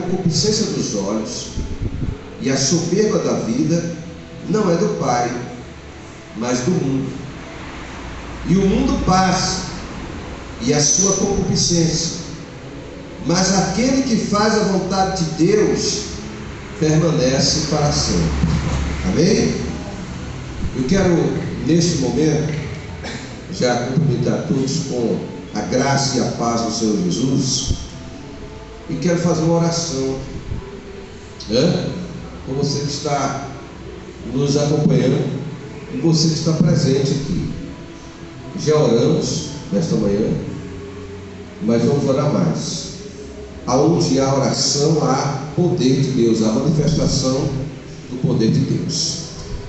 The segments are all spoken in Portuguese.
concupiscência dos olhos e a soberba da vida não é do Pai, mas do mundo. E o mundo passa, e a sua concupiscência, mas aquele que faz a vontade de Deus permanece para sempre. Amém? Eu quero, neste momento, já cumprimentar todos com a graça e a paz do Senhor Jesus, e quero fazer uma oração com você que está nos acompanhando e você que está presente aqui. Já oramos nesta manhã, mas vamos orar mais. Aonde há oração, há poder de Deus, há manifestação do poder de Deus.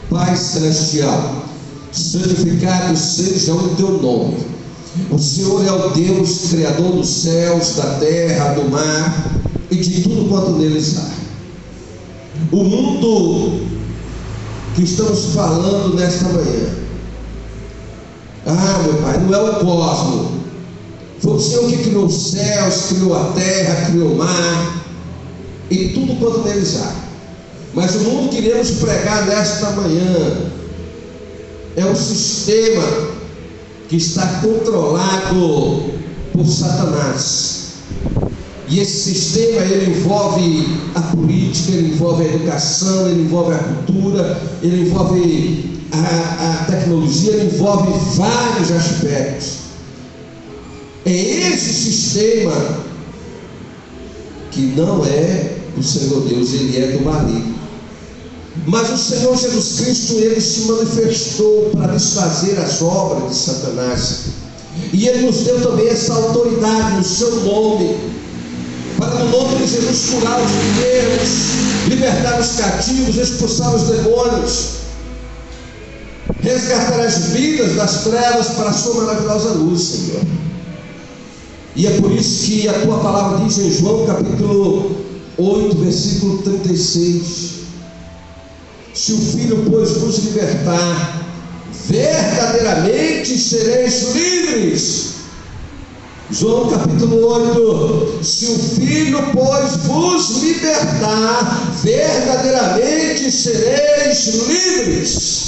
Pai Celestial, santificado seja o teu nome. O Senhor é o Deus Criador dos céus, da terra, do mar e de tudo quanto neles há. O mundo que estamos falando nesta manhã, meu Pai, não é o cosmos. Foi o Senhor que criou os céus, criou a terra, criou o mar e tudo quanto neles há. Mas o mundo que iremos pregar nesta manhã é um sistema que está controlado por Satanás. E esse sistema, ele envolve a política, ele envolve a educação, ele envolve a cultura, ele envolve a tecnologia, ele envolve vários aspectos. É esse sistema que não é do Senhor Deus, ele é do maligno. Mas o Senhor Jesus Cristo, ele se manifestou para desfazer as obras de Satanás, e ele nos deu também essa autoridade no seu nome, para no nome de Jesus curar os enfermos, libertar os cativos, expulsar os demônios, resgatar as vidas das trevas para a sua maravilhosa luz, Senhor. E é por isso que a tua palavra diz em João capítulo 8, versículo 36: se o Filho, pois, vos libertar, verdadeiramente sereis livres. João capítulo 8: se o Filho, pois, vos libertar, verdadeiramente sereis livres.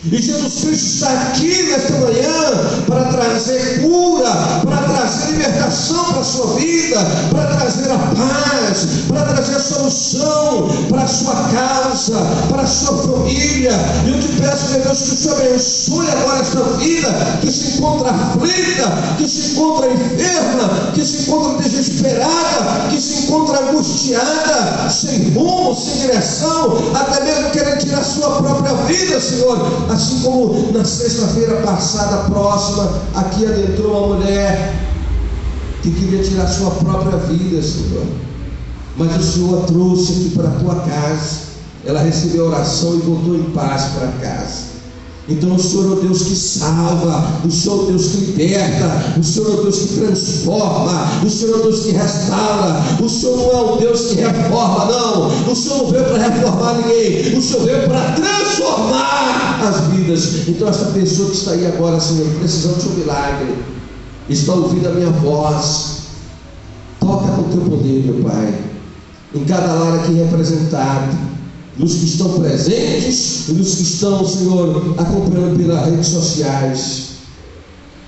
E Jesus Cristo está aqui nesta manhã para trazer cura, para trazer libertação para a sua vida, para trazer a paz, para trazer a solução para a sua casa, para a sua família. E eu te peço, meu Deus, que o Senhor abençoe agora esta vida que se encontra aflita, que se encontra enferma, que se encontra desesperada, que se encontra angustiada, sem rumo, sem direção, até mesmo querendo tirar a sua própria vida, Senhor. Assim como na sexta-feira passada, próxima, aqui adentrou uma mulher que queria tirar a sua própria vida, Senhor, mas o Senhor a trouxe aqui para a tua casa. Ela recebeu a oração e voltou em paz para casa. Então o Senhor é o Deus que salva, o Senhor é o Deus que liberta, o Senhor é o Deus que transforma, o Senhor é o Deus que restaura. O Senhor não é o Deus que reforma, não. O Senhor não veio para reformar ninguém, o Senhor veio para transformar as vidas. Então essa pessoa que está aí agora, Senhor, precisando de um milagre, está ouvindo a minha voz, toca com o teu poder, meu Pai, em cada lar aqui representado, nos que estão presentes e nos que estão, Senhor, acompanhando pelas redes sociais.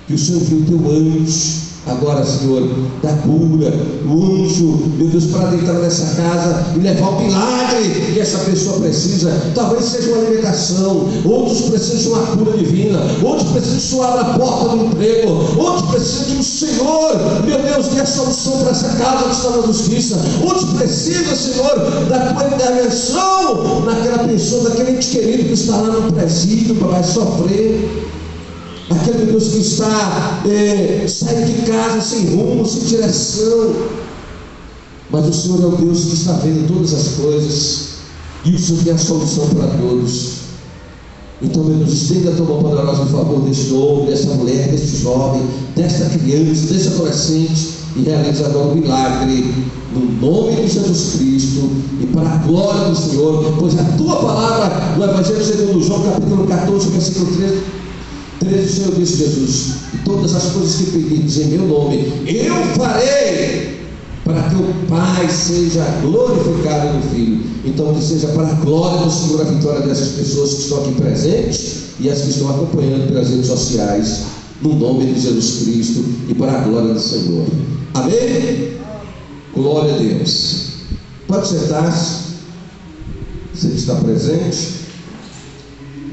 Que o Senhor viu o teu anjo agora, Senhor, da cura, o anjo, meu Deus, para entrar nessa casa e levar o milagre que essa pessoa precisa. Talvez seja uma alimentação, outros precisam de uma cura divina, outros precisam de suar na porta do emprego, outros precisam de um Senhor, meu Deus, dê a solução para essa casa que está na justiça. Outros precisam, Senhor, da tua intervenção naquela pessoa, daquele ente querido que está lá no presídio, para vai sofrer. Aquele Deus que está saindo de casa sem rumo, sem direção. Mas o Senhor é o Deus que está vendo todas as coisas, e o Senhor tem a solução para todos. Então, meu Deus, estenda a tua mão poderosa em favor deste homem, desta mulher, deste jovem, desta criança, deste adolescente, e realiza agora o milagre no nome de Jesus Cristo e para a glória do Senhor. Pois a tua palavra no Evangelho segundo João capítulo 14, versículo 13, o Senhor disse: Jesus, e todas as coisas que pedires em meu nome eu farei, para que o Pai seja glorificado no Filho. Então que seja para a glória do Senhor a vitória dessas pessoas que estão aqui presentes e as que estão acompanhando pelas redes sociais, no nome de Jesus Cristo e para a glória do Senhor. Amém? Glória a Deus. Pode sentar-se, você que está presente.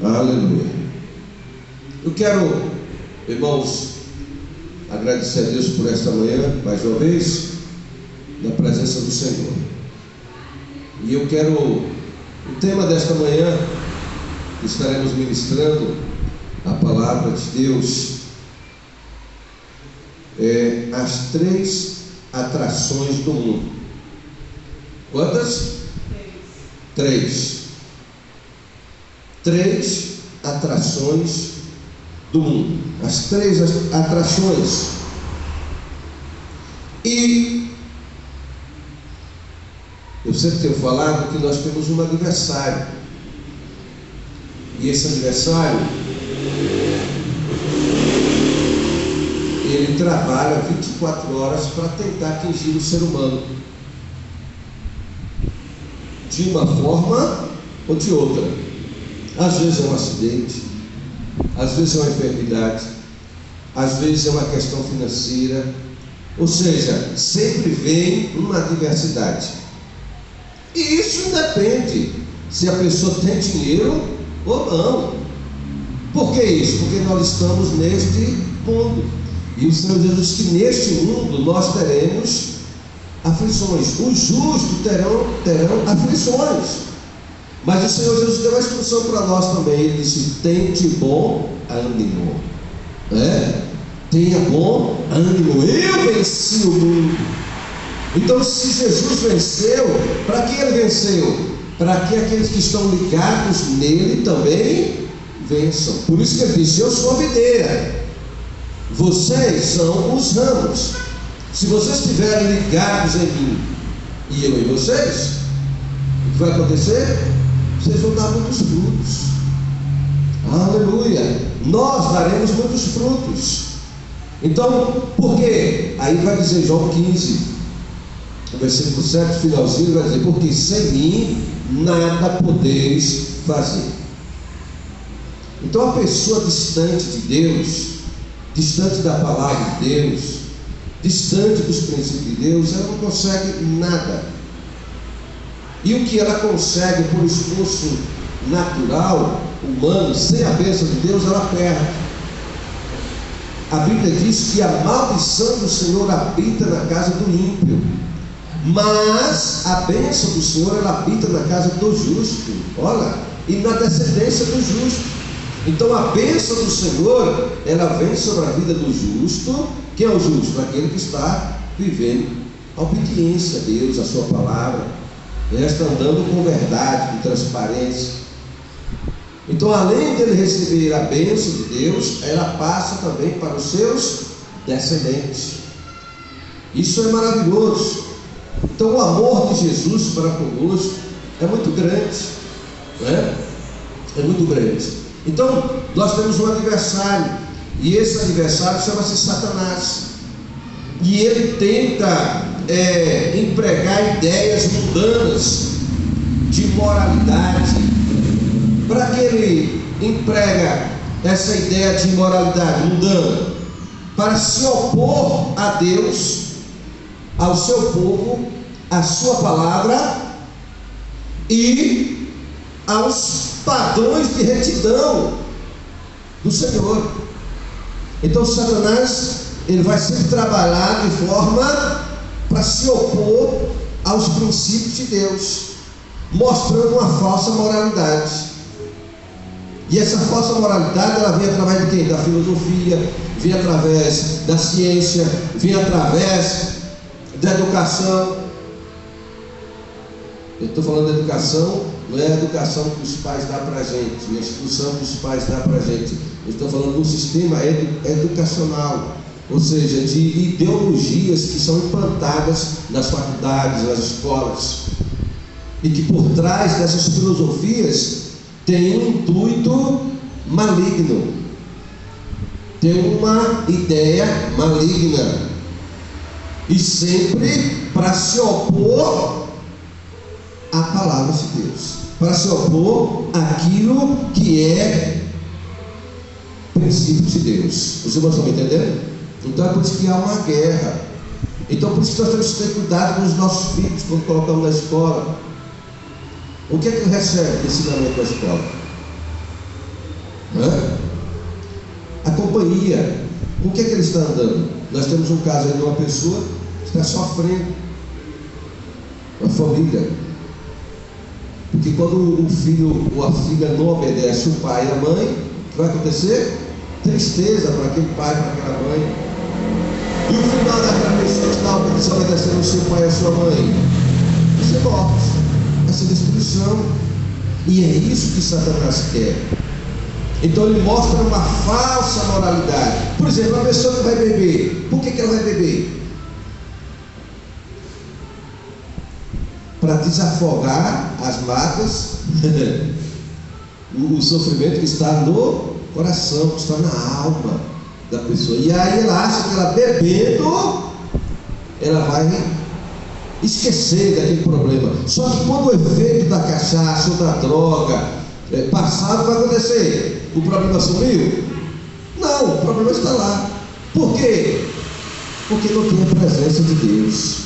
Aleluia. Eu quero, irmãos, agradecer a Deus por esta manhã, mais uma vez, na presença do Senhor. E eu quero, o tema desta manhã, estaremos ministrando a palavra de Deus, as 3 atrações do mundo. Quantas? 3. 3 atrações do mundo. As 3 atrações. E eu sempre tenho falado que nós temos um aniversário. E esse aniversário, ele trabalha 24 horas para tentar atingir o ser humano, de uma forma ou de outra. Às vezes é um acidente, às vezes é uma enfermidade, às vezes é uma questão financeira, ou seja, sempre vem uma adversidade. E isso independe se a pessoa tem dinheiro ou não. Por que isso? Porque nós estamos neste mundo, e o Senhor Jesus disse que neste mundo nós teremos aflições. Os justos terão aflições. Mas o Senhor Jesus deu uma instrução para nós também. Ele disse: tente bom ânimo. Tenha bom ânimo. Eu venci o mundo. Então, se Jesus venceu, para que ele venceu? Para que aqueles que estão ligados nele também vençam. Por isso que ele disse: eu sou a videira, vocês são os ramos. Se vocês estiverem ligados em mim e eu em vocês, o que vai acontecer? Vocês vão dar muitos frutos. Aleluia! Nós daremos muitos frutos. Então, por quê? Aí vai dizer João 15, no versículo 7, finalzinho, vai dizer: porque sem mim nada podeis fazer. Então, a pessoa distante de Deus, distante da palavra de Deus, distante dos princípios de Deus, ela não consegue nada. E o que ela consegue por esforço natural, humano, sem a bênção de Deus, ela perde. A Bíblia diz que a maldição do Senhor habita na casa do ímpio, mas a bênção do Senhor, ela habita na casa do justo. Olha, e na descendência do justo. Então a bênção do Senhor, ela vem sobre a vida do justo. Quem é o justo? Aquele que está vivendo a obediência a Deus, a sua palavra. Ele está andando com verdade, com transparência. Então, além de ele receber a bênção de Deus, ela passa também para os seus descendentes. Isso é maravilhoso. Então, o amor de Jesus para conosco é muito grande, né? É muito grande. Então, nós temos um adversário, e esse adversário chama-se Satanás. E ele tenta empregar ideias mundanas de moralidade. Para que ele emprega essa ideia de moralidade mundana? Para se opor a Deus, ao seu povo, à sua palavra e aos padrões de retidão do Senhor. Então Satanás, ele vai sempre trabalhar de forma para se opor aos princípios de Deus, mostrando uma falsa moralidade. E essa falsa moralidade, ela vem através de quem? Da filosofia, vem através da ciência, vem através da educação. Eu estou falando da educação, não é a educação que os pais dão para a gente, a instrução que os pais dão para a gente. Eu estou falando do sistema educacional, ou seja, de ideologias que são implantadas nas faculdades, nas escolas, e que por trás dessas filosofias tem um intuito maligno, tem uma ideia maligna. e sempre para se opor à palavra de Deus, para se opor àquilo que é princípio de Deus. Os irmãos estão me entendendo? Então é por isso que há uma guerra. Então por isso que nós temos que ter cuidado com os nossos filhos quando colocamos na escola. O que é que ele recebe de ensinamento da escola? A companhia. Com o que é que ele está andando? Nós temos um caso aí de uma pessoa que está sofrendo, uma família, porque quando o filho ou a filha não obedece o pai e a mãe, o que vai acontecer? Tristeza para aquele pai, para aquela mãe. E o final daquela pessoa que está obedecendo o seu pai e a sua mãe vai ser morte, vai ser destruição. E é isso que Satanás quer. Então ele mostra uma falsa moralidade. Por exemplo, uma pessoa que vai beber, por que ela vai beber? Para desafogar as mágoas, o sofrimento que está no coração, que está na alma da pessoa. E aí ela acha que ela bebendo, ela vai esquecer daquele problema. Só que quando o efeito da cachaça ou da droga passado, vai acontecer? O problema sumiu? Não, o problema está lá. Por quê? Porque não tem a presença de Deus.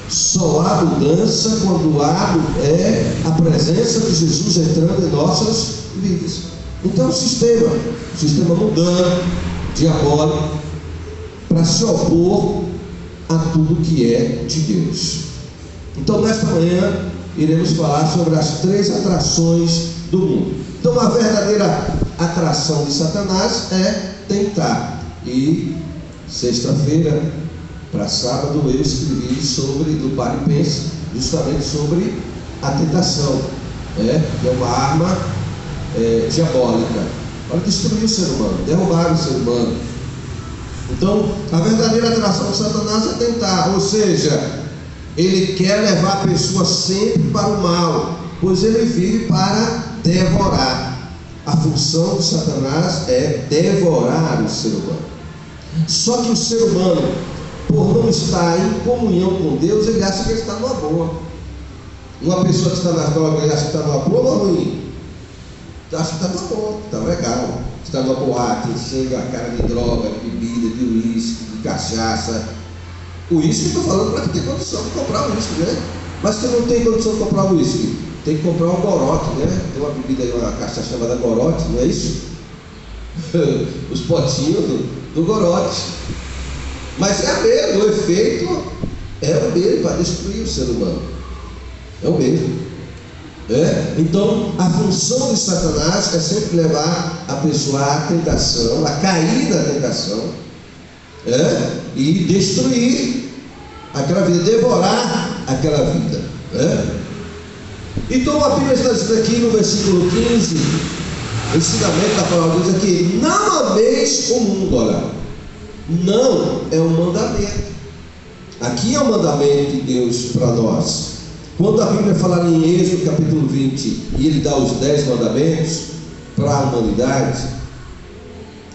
Só há mudança quando há a presença de Jesus entrando em nossas vidas. Então o sistema mudando, diabólico, para se opor a tudo que é de Deus. Então nesta manhã iremos falar sobre as 3 atrações do mundo. Então a verdadeira atração de Satanás é tentar. E sexta-feira para sábado eu escrevi do Pare e Pense, justamente sobre a tentação, que é uma arma diabólica para destruir o ser humano, derrubar o ser humano. Então a verdadeira atração de Satanás é tentar, ou seja, ele quer levar a pessoa sempre para o mal, pois ele vive para devorar. A função de Satanás é devorar o ser humano. Só que o ser humano, por não estar em comunhão com Deus, ele acha que ele está numa boa. Uma pessoa que está na droga, ele acha que está numa boa ou ruim? Acha que está numa boa, está legal. Está numa boate, enchendo a cara de droga, de bebida, de uísque, de cachaça. O uísque, estou falando para que tem condição de comprar o uísque, né? Mas se não tem condição de comprar o uísque, tem que comprar um gorote, né? Tem uma bebida aí, uma cachaça chamada gorote, não é isso? Os potinhos do gorote. Mas é mesmo, o efeito é o mesmo para destruir o ser humano. É o mesmo. Então, a função de Satanás é sempre levar a pessoa à tentação, a cair na tentação, e destruir aquela vida, devorar aquela vida. Então a Bíblia está dizendo aqui no versículo 15, o ensinamento da palavra diz aqui: não ameis o mundo. Olha, não é um mandamento. Aqui é um mandamento de Deus para nós. Quando a Bíblia fala em Êxodo capítulo 20, e ele dá os 10 mandamentos para a humanidade,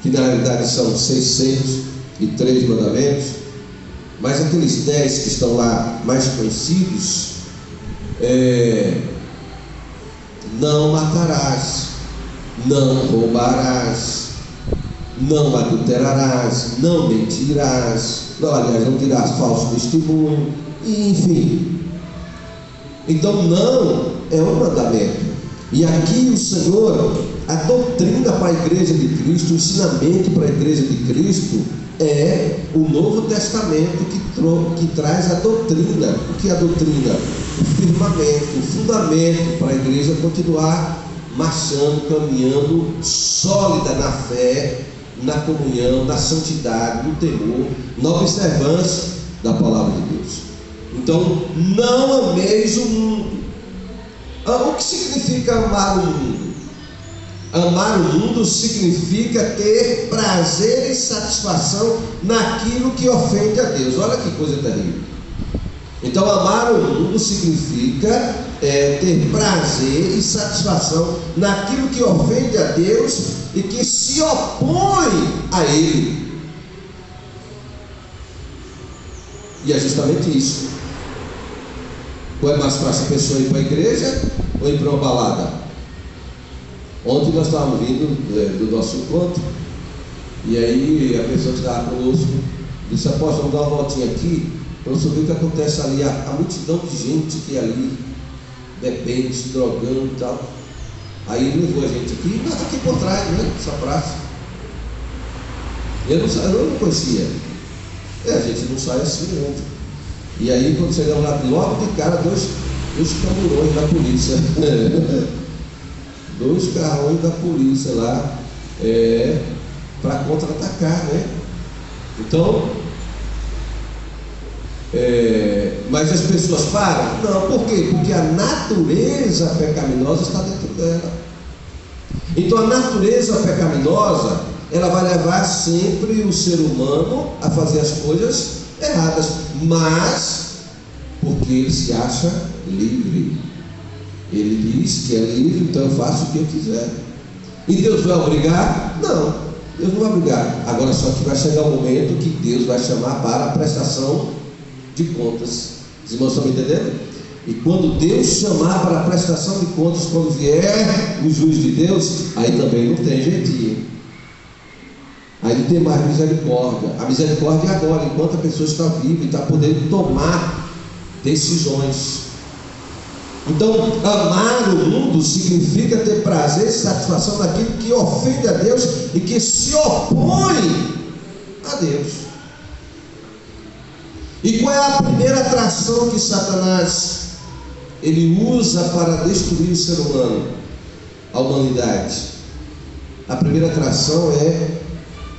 que na realidade são 603 mandamentos, mas aqueles 10 que estão lá mais conhecidos, não matarás, não roubarás, não adulterarás, não mentirás, não dirás falso testemunho, enfim. Então não é um mandamento. E aqui o Senhor, a doutrina para a igreja de Cristo, o ensinamento para a igreja de Cristo é o Novo Testamento que traz a doutrina. O que é a doutrina? O firmamento, o fundamento para a igreja continuar marchando, caminhando sólida na fé, na comunhão, na santidade, no temor, na observância da palavra de Deus. Então, não ameis o mundo. O que significa amar o mundo? Amar o mundo significa ter prazer e satisfação naquilo que ofende a Deus. Olha que coisa terrível. Então, amar o mundo significa ter prazer e satisfação naquilo que ofende a Deus e que se opõe a Ele. E é justamente isso. Ou é mais fácil a pessoa ir para a igreja ou ir para uma balada? Ontem nós estávamos vindo do nosso encontro, e aí a pessoa que estava conosco disse: apóstolo, vamos dar uma voltinha aqui para você ver o que acontece ali, a multidão de gente que ali bebendo, se drogando e tal. Aí ele levou a gente aqui, nós aqui por trás, né? Essa praça. Eu não conhecia. A gente não sai assim muito. E aí quando chegamos lá, logo de cara, dois camburões da polícia. Dois carrões da polícia lá, para contra-atacar, né? Então, mas as pessoas param? Não, por quê? Porque a natureza pecaminosa está dentro dela. Então a natureza pecaminosa, ela vai levar sempre o ser humano a fazer as coisas erradas, mas porque ele se acha livre. Ele diz que é livre, então eu faço o que eu quiser. E Deus vai obrigar? Não, Deus não vai obrigar. Agora só que vai chegar o momento que Deus vai chamar para a prestação de contas. Os irmãos estão me entendendo? E quando Deus chamar para a prestação de contas, quando vier o juiz de Deus, aí também não tem jeitinho. Aí não tem mais misericórdia. A misericórdia é agora, enquanto a pessoa está viva e está podendo tomar decisões. Então, amar o mundo significa ter prazer e satisfação naquilo que ofende a Deus e que se opõe a Deus. E qual é a primeira atração que Satanás ele usa para destruir o ser humano, a humanidade? A primeira atração é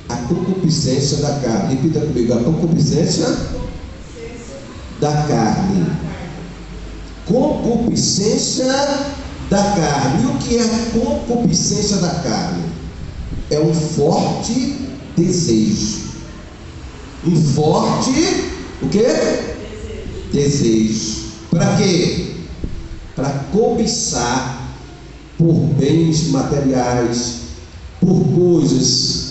a concupiscência da carne. Repita comigo: a concupiscência da carne. Concupiscência da carne. E o que é a concupiscência da carne? É um forte desejo. Um forte, o quê? Desejo. Para quê? Para cobiçar por bens materiais, por coisas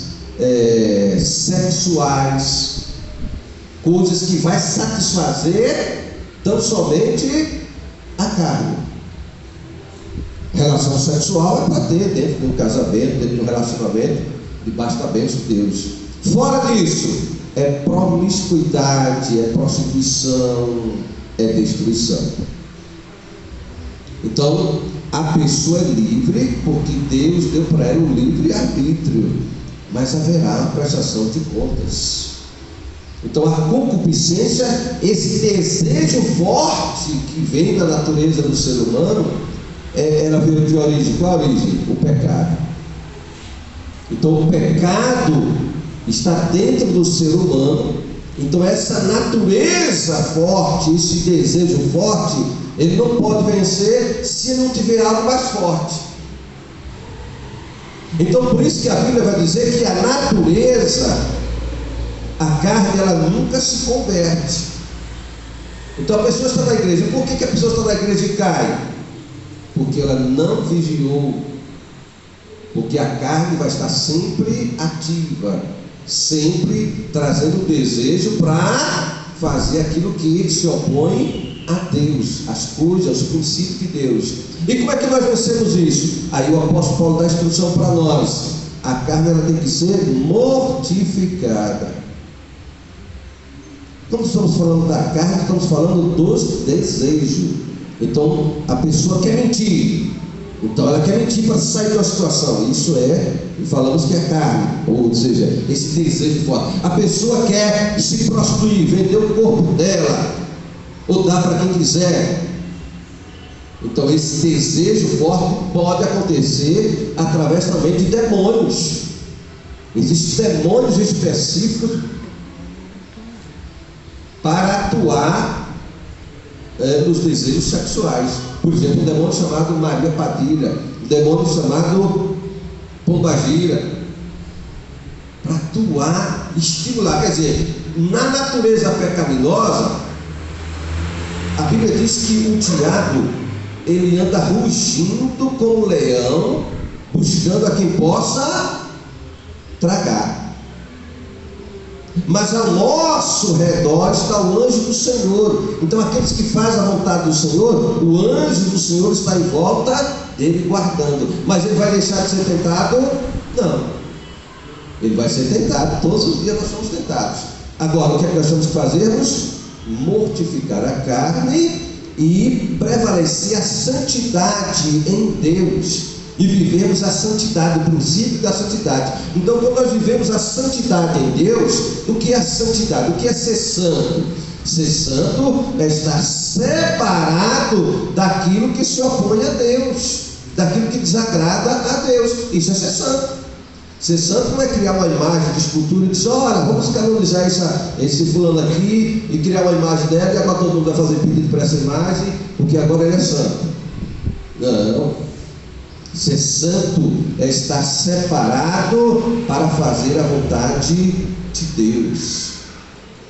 sexuais, coisas que vai satisfazer tão somente a carne. Relação sexual é para ter dentro de um casamento, dentro de um relacionamento, debaixo da bênção de Deus. Fora disso, é promiscuidade, é prostituição, é destruição. Então, a pessoa é livre porque Deus deu para ela um livre-arbítrio, mas haverá uma prestação de contas. Então a concupiscência, esse desejo forte que vem da natureza do ser humano, ela veio de origem, qual a origem? O pecado. Então o pecado está dentro do ser humano. Então essa natureza forte, esse desejo forte, ele não pode vencer se não tiver algo mais forte. Então por isso que a Bíblia vai dizer que a natureza, a carne, ela nunca se converte. Então a pessoa está na igreja. Por que a pessoa está na igreja e cai? Porque ela não vigiou. Porque a carne vai estar sempre ativa, sempre trazendo o desejo para fazer aquilo que se opõe a Deus, as coisas, os princípios de Deus. E como é que nós vencemos isso? Aí o apóstolo Paulo dá a instrução para nós: a carne ela tem que ser mortificada. Quando estamos falando da carne, estamos falando dos desejos. Então a pessoa quer mentir, então ela quer mentir para sair de uma situação. Isso e falamos que é carne, ou seja, esse desejo forte. A pessoa quer se prostituir, vender o corpo dela, ou dar para quem quiser. Então esse desejo forte pode acontecer através também de demônios. Existem demônios específicos para atuar nos desejos sexuais. Por exemplo, um demônio chamado Maria Padilha, um demônio chamado Pombagira, para atuar, estimular. Quer dizer, na natureza pecaminosa, a Bíblia diz que o diabo, ele anda rugindo como um leão, buscando a quem possa tragar. mas ao nosso redor está o anjo do Senhor. Então aqueles que fazem a vontade do Senhor, o anjo do Senhor está em volta dele guardando. Mas ele vai deixar de ser tentado? Não. Ele vai ser tentado, todos os dias nós somos tentados. Agora, o que é que nós temos que fazermos? Mortificar a carne e prevalecer a santidade em Deus. E vivemos a santidade, o princípio da santidade. Então, quando nós vivemos a santidade em Deus, o que é santidade? O que é ser santo? Ser santo é estar separado daquilo que se opõe a Deus, daquilo que desagrada a Deus. Isso é ser santo. Ser santo não é criar uma imagem de escultura e dizer, olha, vamos canonizar esse fulano aqui e criar uma imagem dela e agora todo mundo vai fazer pedido para essa imagem, porque agora ele é santo. Não. Ser santo é estar separado para fazer a vontade de Deus,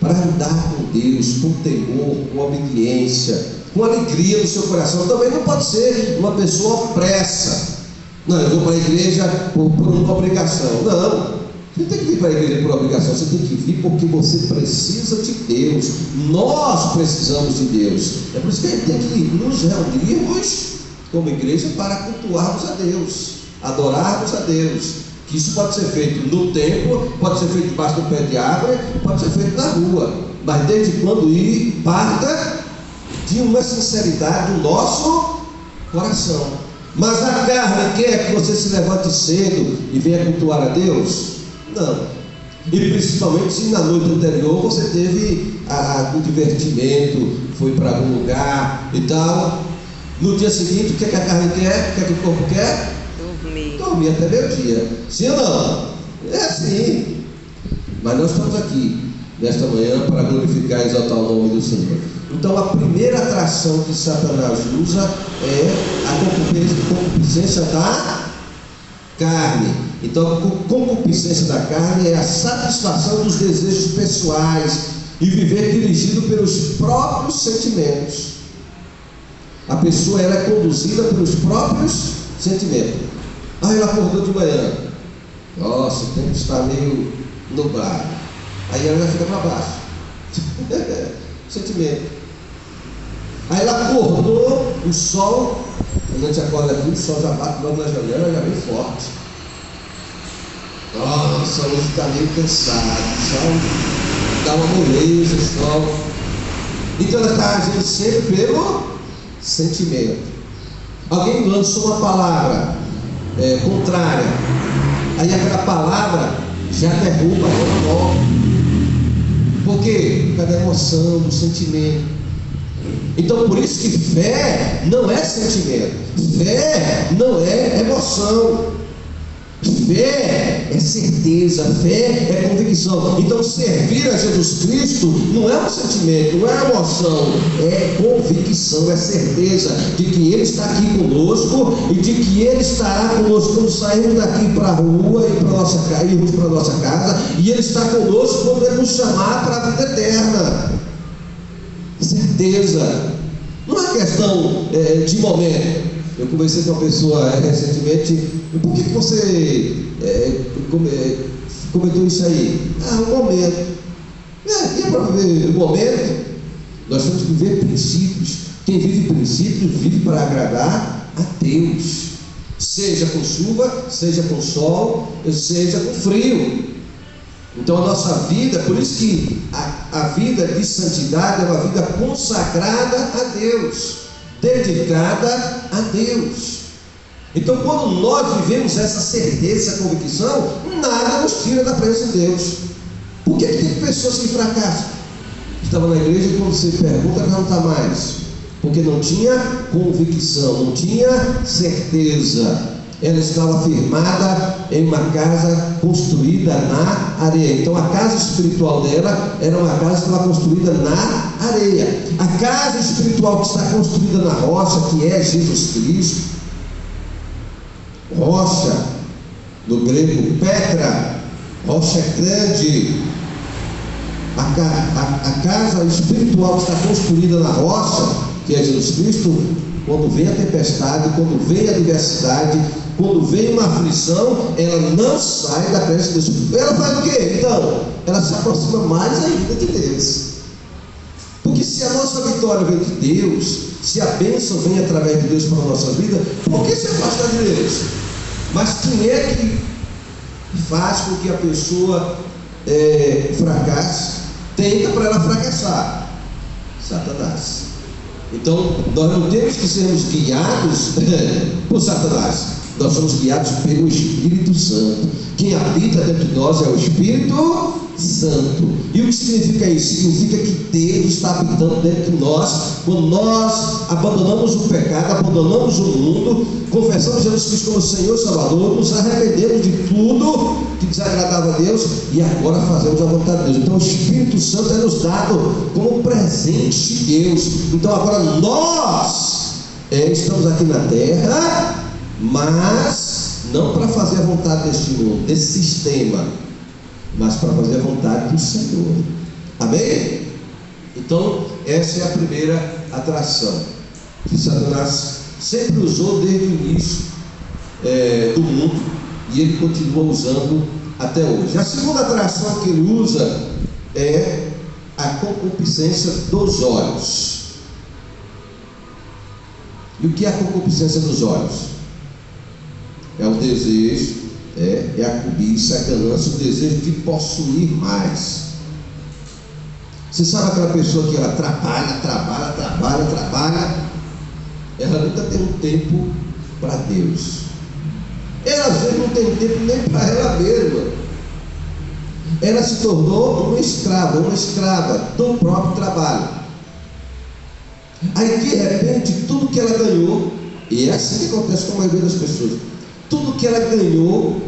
para andar com Deus, com temor, com obediência, com alegria no seu coração. Também não pode ser uma pessoa opressa. Não, eu vou para a igreja por uma obrigação. Não, você tem que vir para a igreja por obrigação, você tem que vir porque você precisa de Deus. Nós precisamos de Deus. É por isso que a gente tem que nos reunirmos como igreja para cultuarmos a Deus, adorarmos a Deus. Que isso pode ser feito no templo, pode ser feito debaixo do pé de árvore, pode ser feito na rua, mas desde quando parta de uma sinceridade do nosso coração. Mas a carne quer que você se levante cedo e venha cultuar a Deus? Não. E principalmente se na noite anterior você teve um divertimento, foi para algum lugar e tal. No dia seguinte, o que é que a carne quer? O que é que o corpo quer? Dormir até meio-dia. Sim ou não? É assim. Mas nós estamos aqui nesta manhã para glorificar e exaltar o nome do Senhor. Então a primeira atração que Satanás usa é a concupiscência da carne. Então a concupiscência da carne é a satisfação dos desejos pessoais e viver dirigido pelos próprios sentimentos. A pessoa ela é conduzida pelos próprios sentimentos. Ela acordou de manhã, nossa, o tempo está meio nublado. Aí ela já fica para baixo. Sentimento. Aí ela acordou, o sol, quando a gente acorda aqui, o sol já bate logo na janela, já vem forte. Nossa, hoje está meio cansado, o sol dá uma moleza, o sol. Então ela está agindo sempre pelo sentimento. Alguém lançou uma palavra contrária, aí aquela palavra já derruba ela logo. Por quê? Por causa da emoção, do sentimento. Então por isso que fé não é sentimento, fé não é emoção, fé é certeza, fé é convicção. Então servir a Jesus Cristo não é um sentimento, não é emoção, é convicção, é certeza de que Ele está aqui conosco e de que Ele estará conosco quando sairmos daqui para a rua e irmos para a nossa casa, e Ele está conosco quando Ele nos chamar para a vida eterna. Certeza, não é questão de momento. Eu conversei com uma pessoa recentemente, por que você comentou isso aí? Um momento. E é para viver o momento? Nós temos que viver princípios. Quem vive princípios vive para agradar a Deus, seja com chuva, seja com sol, seja com frio. Então a nossa vida, por isso que a vida de santidade é uma vida consagrada a Deus, dedicada a Deus. Então quando nós vivemos essa certeza, essa convicção, nada nos tira da presença de Deus. Por que tem pessoas que fracassam? Estava na igreja e quando você pergunta, já não está mais, porque não tinha convicção, não tinha certeza. Ela estava firmada em uma casa construída na areia. Então a casa espiritual dela era uma casa que estava construída na areia. A casa espiritual que está construída na rocha, que é Jesus Cristo, rocha, no grego Petra, rocha grande. A casa espiritual que está construída na rocha, que é Jesus Cristo, quando vem a tempestade, quando vem a adversidade, quando vem uma aflição, ela não sai da presença de Deus. Ela faz o quê? Então, ela se aproxima mais ainda de Deus. Porque se a nossa vitória vem de Deus, se a bênção vem através de Deus para a nossa vida, por que se afastar de Deus? Mas quem é que faz com que a pessoa fracasse? Tenta para ela fracassar. Satanás. Então, nós não temos que sermos guiados por Satanás. Nós somos guiados pelo Espírito Santo. Quem habita dentro de nós é o Espírito Santo. E o que significa isso? Significa que Deus está habitando dentro de nós. Quando nós abandonamos o pecado, abandonamos o mundo, confessamos Jesus Cristo como Senhor e Salvador, nos arrependemos de tudo que desagradava a Deus e agora fazemos a vontade de Deus. Então o Espírito Santo é nos dado como presente de Deus. Então agora nós estamos aqui na terra, mas não para fazer a vontade deste mundo, desse sistema, mas para fazer a vontade do Senhor. Amém? Então essa é a primeira atração que Satanás sempre usou desde o início do mundo, e ele continua usando até hoje. A segunda atração que ele usa é a concupiscência dos olhos. E o que é a concupiscência dos olhos? É o desejo, é a cobiça, a ganância, o desejo de possuir mais. Você sabe aquela pessoa que ela trabalha, ela nunca tem um tempo para Deus. Ela às vezes não tem tempo nem para ela mesma. Ela se tornou uma escrava do próprio trabalho. Aí de repente tudo que ela ganhou, e é assim que acontece com a maioria das pessoas, tudo que ela ganhou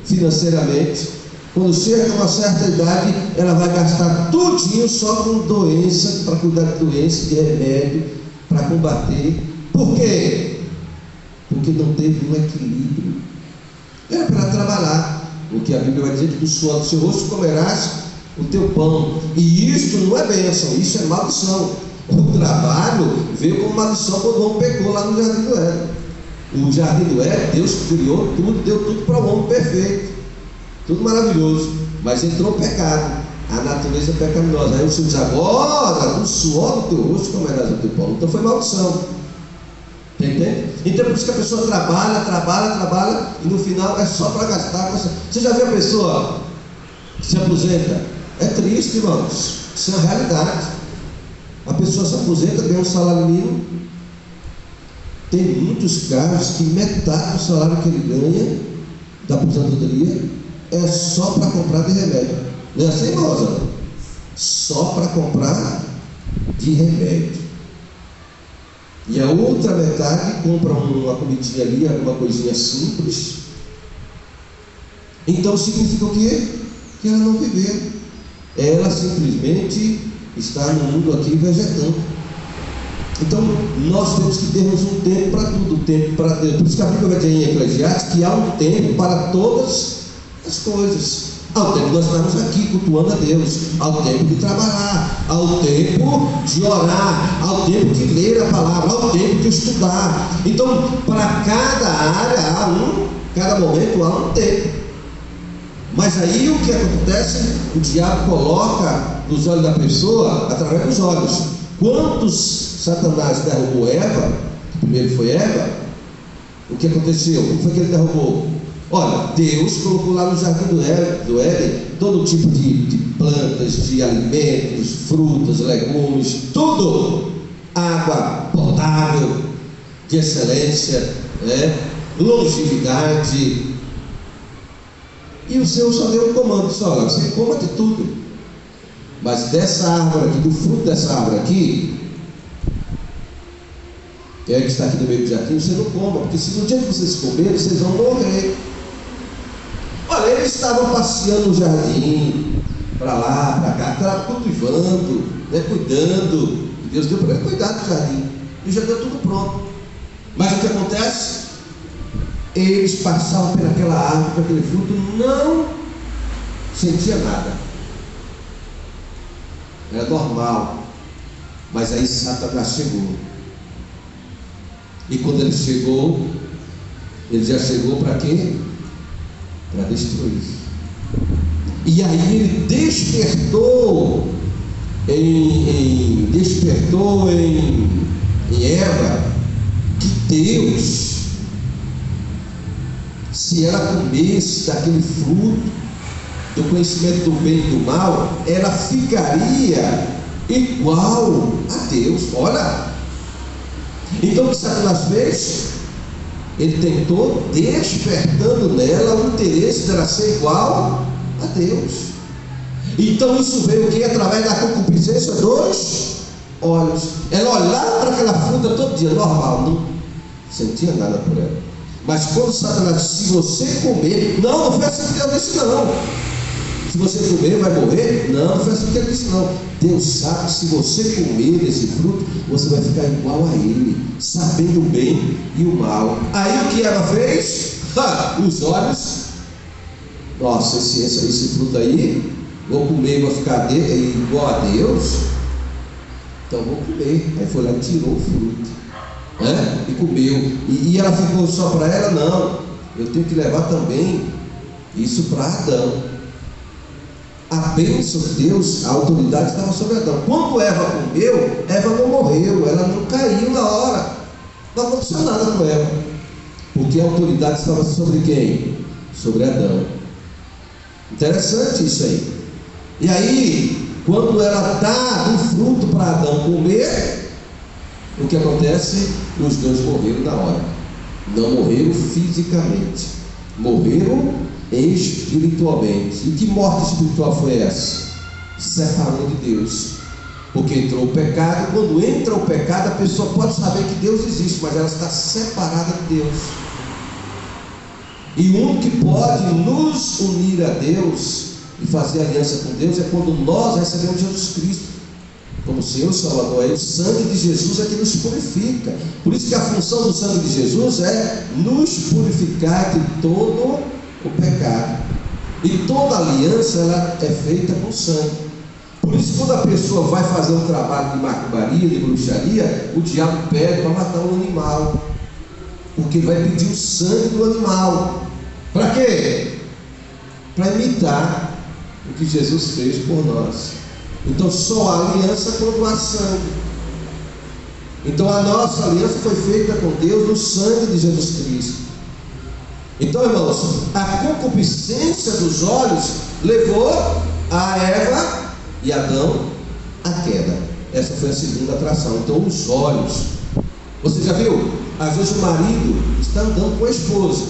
financeiramente, quando chega a uma certa idade, ela vai gastar tudinho só com doença, para cuidar de doença, de remédio, para combater. Por quê? Porque não teve um equilíbrio. Era para trabalhar, porque a Bíblia vai dizer que do suor do seu rosto comerás o teu pão. E isto não é bênção, isso é maldição. O trabalho veio como maldição quando o homem pecou lá no Jardim do Éden. O Jardim do Éden, Deus criou tudo, deu tudo para o homem perfeito, tudo maravilhoso, mas entrou o pecado, a natureza pecaminosa. Aí o Senhor diz: agora do suor do teu rosto comerás o teu pão. Então foi maldição. Entende? Então por isso que a pessoa trabalha e no final é só para gastar. Você já viu a pessoa que se aposenta? É triste, irmãos. Isso é uma realidade. A pessoa se aposenta, ganha um salário mínimo. Tem muitos casos que metade do salário que ele ganha da aposentadoria é só para comprar de remédio. Não é assim, Rosa? Só para comprar de remédio. E a outra metade compra uma comidinha ali, alguma coisinha simples. Então significa o quê? Que ela não viveu. Ela simplesmente está no mundo aqui vegetando. Então nós temos que termos um tempo para tudo, tempo para Deus. Por isso que a Bíblia vai dizer em Eclesiastes que há um tempo para todas as coisas. Há o tempo de nós estarmos aqui cultuando a Deus, há o tempo de trabalhar, há o tempo de orar, há o tempo de ler a palavra, há o tempo de estudar. Então para cada área cada momento há um tempo. Mas aí o que acontece? O diabo coloca nos olhos da pessoa através dos olhos. Quantos Satanás derrubou Eva, primeiro foi Eva, o que aconteceu? Como foi que ele derrubou? Olha, Deus colocou lá no Jardim do Éden todo tipo de plantas, de alimentos, frutas, legumes, tudo, água potável, de excelência, longevidade. E o Senhor só deu um comando: disse: olha, você coma de tudo, mas dessa árvore aqui, do fruto dessa árvore aqui, que está aqui no meio do jardim, você não coma, porque se no dia que vocês comerem, vocês vão morrer. Olha, eles estavam passeando no jardim, para lá, para cá, estavam cultivando, cuidando. Deus deu para ele cuidar do jardim, e já deu tudo pronto. Mas o que acontece? Eles passavam por aquela árvore, por aquele fruto, não sentia nada. Era normal. Mas aí Satanás chegou. E quando ele chegou, Ele já chegou para quê? Para destruir. E aí ele despertou em Eva que Deus, se ela comesse daquele fruto do conhecimento do bem e do mal, ela ficaria igual a Deus. Olha, então o que Satanás fez? Ele tentou, despertando nela o interesse dela ser igual a Deus. Então isso veio o que? Através da concupiscência dos olhos. Ela olhava para aquela fruta todo dia, normal, não sentia nada por ela. Mas quando Satanás disse: se você comer, não foi assim que Deus disse, não. Se você comer, vai morrer? Não foi assim que ele disse, não. Deus sabe que se você comer desse fruto, você vai ficar igual a ele, sabendo o bem e o mal. Aí o que ela fez? Os olhos. Nossa, esse fruto aí, vou comer e vou ficar igual a Deus, então vou comer. Aí foi lá e tirou o fruto, né? E comeu. E ela ficou só para ela? Não, eu tenho que levar também isso para Adão. A bênção de Deus, a autoridade estava sobre Adão. Quando Eva comeu, Eva não morreu, ela não caiu na hora, não aconteceu nada com Eva, porque a autoridade estava sobre quem? Sobre Adão. Interessante isso aí. E aí, quando ela dá um fruto para Adão comer, o que acontece? Os dois morreram na hora. Não morreram fisicamente, morreram espiritualmente. E que morte espiritual foi essa? Separou de Deus, porque entrou o pecado. Quando entra o pecado, a pessoa pode saber que Deus existe, mas ela está separada de Deus. E o único que pode nos unir a Deus e fazer aliança com Deus é quando nós recebemos Jesus Cristo como Senhor Salvador. Aí o sangue de Jesus é que nos purifica. Por isso que a função do sangue de Jesus é nos purificar de todo o pecado. E toda aliança ela é feita com sangue. Por isso, quando a pessoa vai fazer um trabalho de macumbaria, de bruxaria, o diabo pede para matar um animal, porque vai pedir o sangue do animal. Para quê? Para imitar o que Jesus fez por nós. Então só há aliança quando há sangue. Então a nossa aliança foi feita com Deus no sangue de Jesus Cristo. Então, irmãos, a concupiscência dos olhos levou a Eva e Adão à queda. Essa foi a segunda atração. Então os olhos, você já viu? Às vezes o marido está andando com a esposa,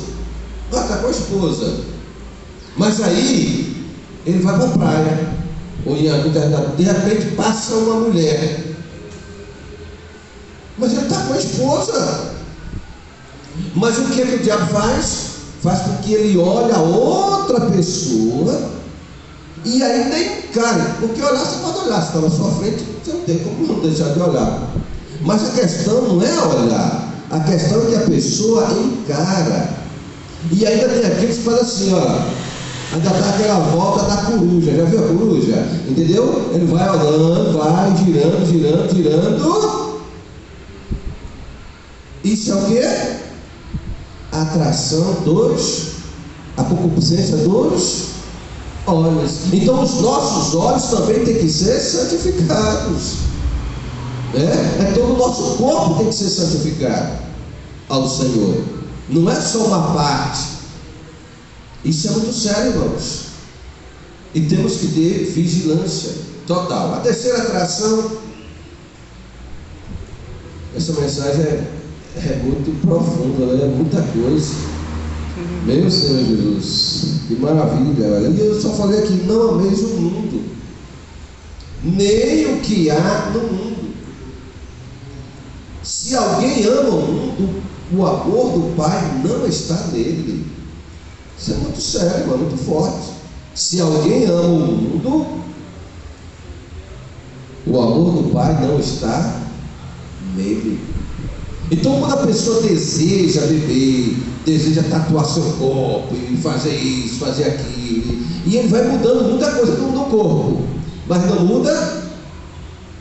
está com a esposa, mas aí ele vai para a praia, ou de repente passa uma mulher, mas ele está com a esposa. Mas o que é que o diabo faz? Faz com que ele olhe a outra pessoa e aí nem encare. Porque olhar, você pode olhar, se está na sua frente, você não tem como não deixar de olhar. Mas a questão não é olhar, a questão é que a pessoa encara. E ainda tem aqueles que fazem assim, ó, ainda dá aquela volta da coruja. Já viu a coruja? Entendeu? Ele vai olhando, vai girando. Isso é o que? A atração a concupiscência dos olhos. Então os nossos olhos também têm que ser santificados. Todo o nosso corpo tem que ser santificado ao Senhor. Não é só uma parte. Isso é muito sério, irmãos. E temos que ter vigilância total. A terceira atração, essa mensagem é muito profunda, é muita coisa. Meu Senhor Jesus, que maravilha. E eu só falei aqui: não ameis o mundo, nem o que há no mundo. Se alguém ama o mundo, o amor do Pai não está nele. Isso é muito sério, é muito forte. Se alguém ama o mundo, o amor do Pai não está nele. Então, quando a pessoa deseja beber, deseja tatuar seu corpo e fazer isso, fazer aquilo, e ele vai mudando muita coisa no corpo, mas não muda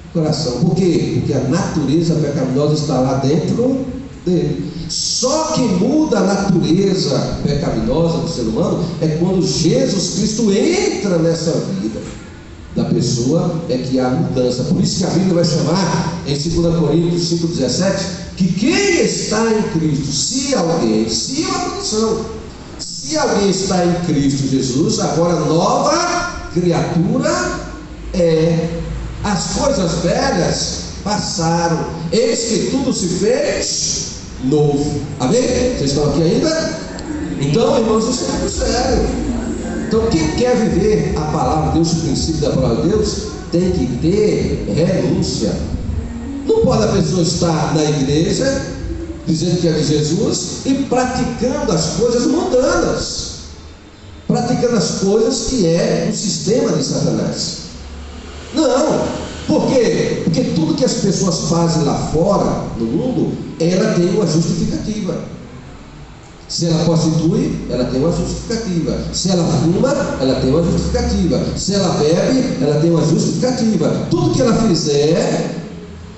o coração. Por quê? Porque a natureza pecaminosa está lá dentro dele. Só que muda a natureza pecaminosa do ser humano é quando Jesus Cristo entra nessa vida da pessoa, é que há mudança. Por isso que a Bíblia vai chamar em 2 Coríntios 5,17 que quem está em Cristo, se alguém está em Cristo Jesus, agora nova criatura é. As coisas velhas passaram, eis que tudo se fez novo. Amém? Vocês estão aqui ainda? Então, irmãos, isso é muito sério. Então, quem quer viver a palavra de Deus, o princípio da palavra de Deus, tem que ter renúncia. Não pode a pessoa estar na igreja dizendo que é de Jesus e praticando as coisas mundanas, praticando as coisas que é o sistema de Satanás. Não, por quê? Porque tudo que as pessoas fazem lá fora, no mundo, ela tem uma justificativa. Se ela prostitui, ela tem uma justificativa. Se ela fuma, ela tem uma justificativa. Se ela bebe, ela tem uma justificativa. Tudo que ela fizer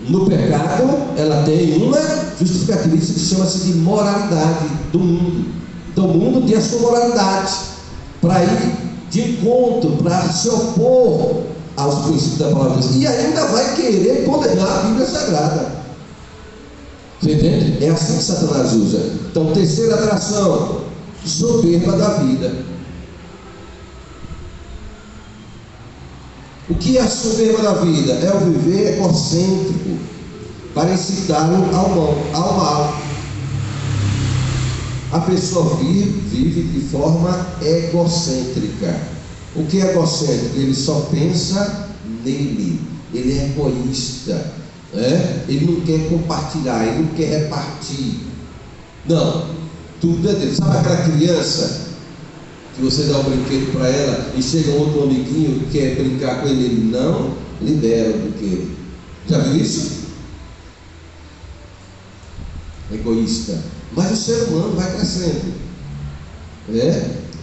no pecado, ela tem uma justificativa. Isso chama-se de moralidade do mundo. Então o mundo tem a sua moralidade para ir de encontro, para se opor aos princípios da palavra de Deus, e ainda vai querer condenar a Bíblia Sagrada. Você entende? É assim que Satanás usa. Então, terceira atração, soberba da vida. O que é a soberba da vida? É o viver egocêntrico, para incitá-lo ao mal. A pessoa vive de forma egocêntrica. O que é egocêntrico? Ele só pensa nele, ele é egoísta, ele não quer compartilhar, ele não quer repartir. Não, tudo é dele. Sabe aquela criança que você dá um brinquedo para ela e chega um outro amiguinho que quer brincar com ele, ele não libera o brinquedo? Já viu isso? Egoísta. Mas o ser humano vai crescendo,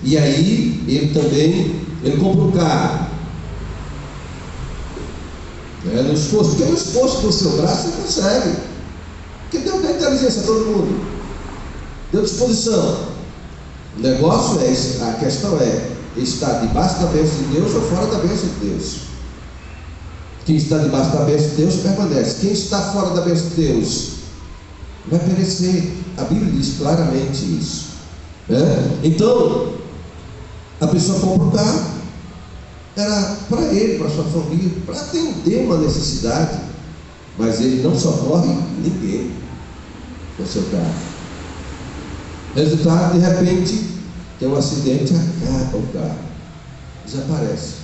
e aí ele também compra um carro, no esforço, porque no esforço do seu braço você consegue, porque Deus dá inteligência a todo mundo, deu disposição. O negócio a questão é estar debaixo da bênção de Deus ou fora da bênção de Deus. Quem está debaixo da bênção de Deus permanece. Quem está fora da bênção de Deus vai perecer. A Bíblia diz claramente isso. Então, a pessoa compra um carro, era para ele, para sua família, para atender uma necessidade, mas ele não socorre ninguém com o seu carro. Resultado, de repente, tem um acidente, acaba o carro, desaparece.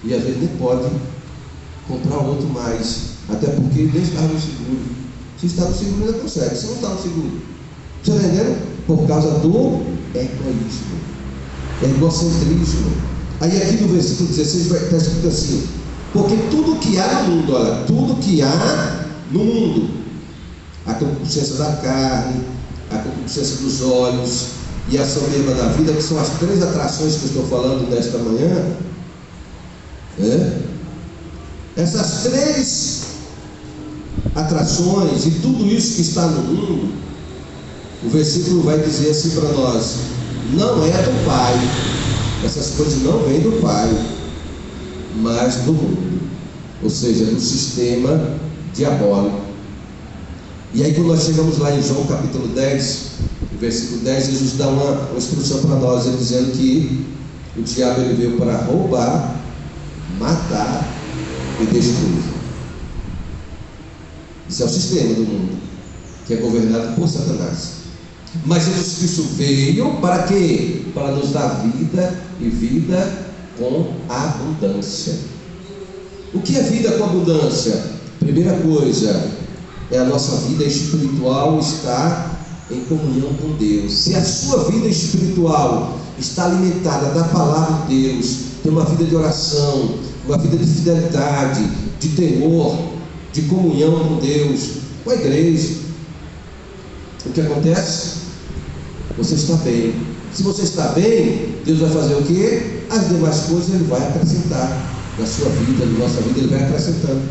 E às vezes nem pode comprar outro mais, até porque ele nem está no seguro. Se está no seguro, ainda consegue. Se não está no seguro, você está entendendo? Por causa do egoísmo, egocentrismo. Aí aqui no versículo 16 vai estar escrito assim: porque tudo que há no mundo, olha, tudo que há no mundo, a concupiscência da carne, a concupiscência dos olhos e a soberba da vida, que são as três atrações que eu estou falando nesta manhã, essas três atrações e tudo isso que está no mundo, o versículo vai dizer assim para nós: não é do Pai. Essas coisas não vêm do Pai, mas do mundo, ou seja, do sistema diabólico. E aí quando nós chegamos lá em João capítulo 10, versículo 10, Jesus dá uma instrução para nós, ele dizendo que o diabo ele veio para roubar, matar e destruir. Isso é o sistema do mundo, que é governado por Satanás. Mas Jesus Cristo veio para quê? Para nos dar vida e vida com abundância. O que é vida com abundância? Primeira coisa, é a nossa vida espiritual estar em comunhão com Deus. Se a sua vida espiritual está alimentada da palavra de Deus, tem uma vida de oração, uma vida de fidelidade, de temor, de comunhão com Deus, com a igreja, o que acontece? Você está bem. Se você está bem, Deus vai fazer o quê? As demais coisas Ele vai acrescentar na sua vida, na nossa vida, Ele vai acrescentando.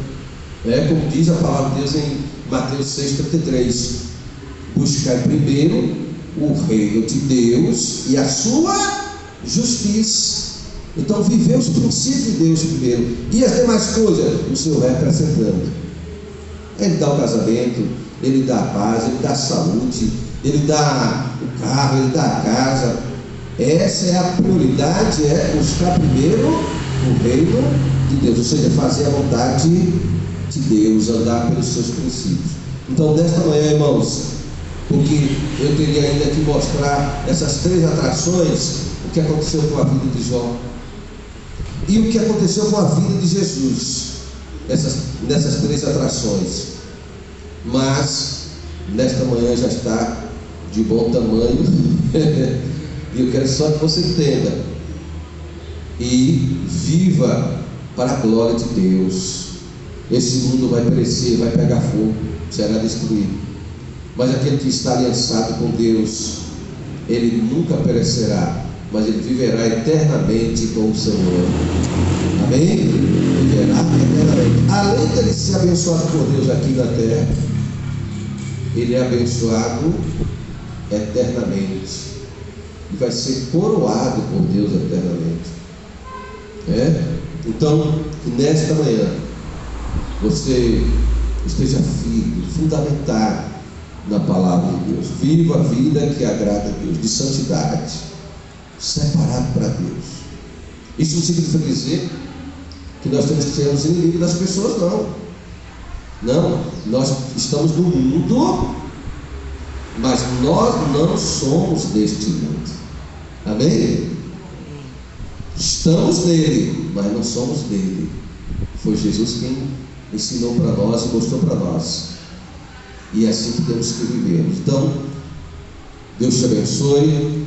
Como diz a palavra de Deus em Mateus 6,33. Buscai primeiro o reino de Deus e a sua justiça. Então, viver os princípios de Deus primeiro, e as demais coisas o Senhor vai acrescentando. Ele dá o casamento, Ele dá a paz, Ele dá a saúde, Ele dá o carro, Ele dá a casa. Essa é a prioridade, é buscar primeiro o reino de Deus, ou seja, fazer a vontade de Deus, andar pelos seus princípios. Então, nesta manhã, irmãos, porque eu teria ainda que mostrar essas 3 atrações, o que aconteceu com a vida de Jó e o que aconteceu com a vida de Jesus, nessas 3 atrações. Mas nesta manhã já está de bom tamanho e eu quero só que você entenda e viva para a glória de Deus. Esse mundo vai perecer, vai pegar fogo, será destruído, mas aquele que está aliançado com Deus, ele nunca perecerá, mas ele viverá eternamente com o Senhor. Amém? Viverá eternamente. Além dele ser abençoado por Deus aqui na terra, ele é abençoado eternamente e vai ser coroado por Deus eternamente. Então, que nesta manhã você esteja firme, fundamentado na palavra de Deus. Viva a vida que agrada a Deus, de santidade, separado para Deus. Isso não significa dizer que nós temos que ser os inimigos das pessoas, não. Nós estamos no mundo, mas nós não somos deste mundo. Amém? Estamos nele, mas não somos dele. Foi Jesus quem ensinou para nós e mostrou para nós. E é assim que temos que viver. Então, Deus te abençoe.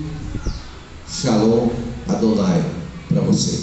Shalom Adonai para você.